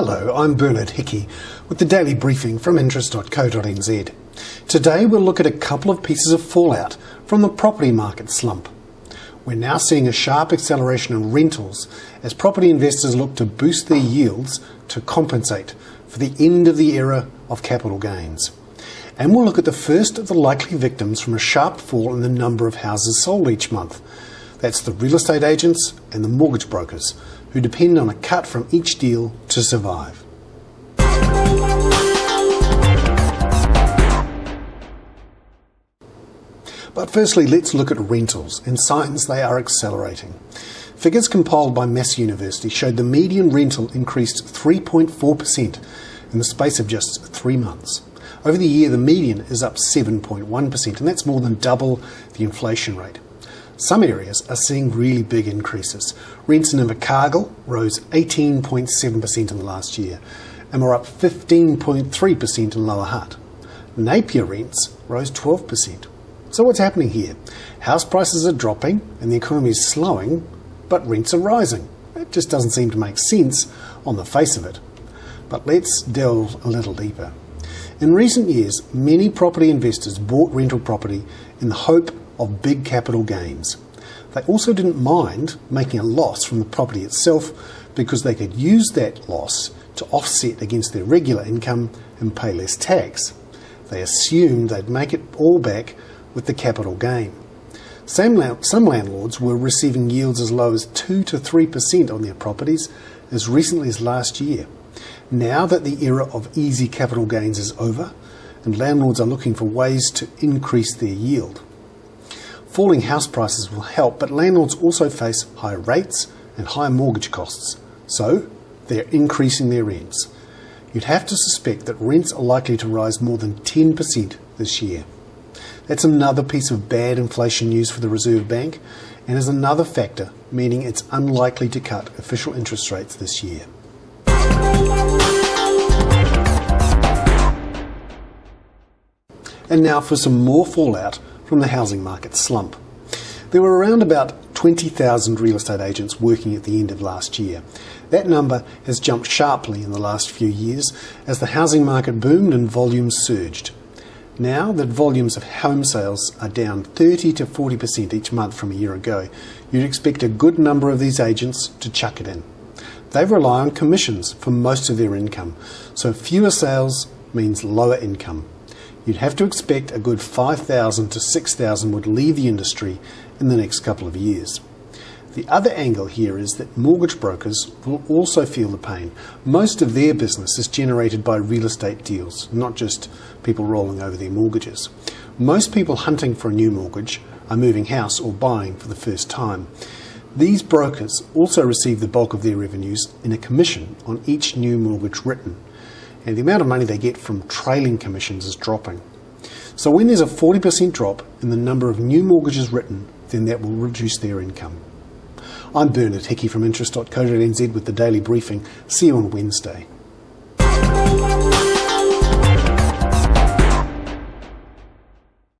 Hello, I'm Bernard Hickey with the daily briefing from interest.co.nz. Today we'll look at a couple of pieces of fallout from the property market slump. We're now seeing a sharp acceleration in rentals as property investors look to boost their yields to compensate for the end of the era of capital gains. And we'll look at the first of the likely victims from a sharp fall in the number of houses sold each month. That's the real estate agents and the mortgage brokers, who depend on a cut from each deal to survive. But firstly, let's look at rentals and signs they are accelerating. Figures compiled by Massey University showed the median rental increased 3.4% in the space of just 3 months. Over the year, the median is up 7.1%, and that's more than double the inflation rate. Some areas are seeing really big increases. Rents in Invercargill rose 18.7% in the last year, and were up 15.3% in Lower Hutt. Napier rents rose 12%. So what's happening here? House prices are dropping and the economy is slowing, but rents are rising. It just doesn't seem to make sense on the face of it. But let's delve a little deeper. In recent years, many property investors bought rental property in the hope of big capital gains. They also didn't mind making a loss from the property itself because they could use that loss to offset against their regular income and pay less tax. They assumed they'd make it all back with the capital gain. Some landlords were receiving yields as low as 2 to 3% on their properties as recently as last year. Now that the era of easy capital gains is over, and landlords are looking for ways to increase their yield. Falling house prices will help, but landlords also face higher rates and higher mortgage costs, so they're increasing their rents. You'd have to suspect that rents are likely to rise more than 10% this year. That's another piece of bad inflation news for the Reserve Bank, and is another factor meaning it's unlikely to cut official interest rates this year. And now for some more fallout from the housing market slump. There were around about 20,000 real estate agents working at the end of last year. That number has jumped sharply in the last few years as the housing market boomed and volumes surged. Now that volumes of home sales are down 30 to 40% each month from a year ago, you'd expect a good number of these agents to chuck it in. They rely on commissions for most of their income, so fewer sales means lower income. You'd have to expect a good 5,000 to 6,000 would leave the industry in the next couple of years. The other angle here is that mortgage brokers will also feel the pain. Most of their business is generated by real estate deals, not just people rolling over their mortgages. Most people hunting for a new mortgage are moving house or buying for the first time. These brokers also receive the bulk of their revenues in a commission on each new mortgage written, and the amount of money they get from trailing commissions is dropping. So when there's a 40% drop in the number of new mortgages written, then that will reduce their income. I'm Bernard Hickey from interest.co.nz with the daily briefing. See you on Wednesday.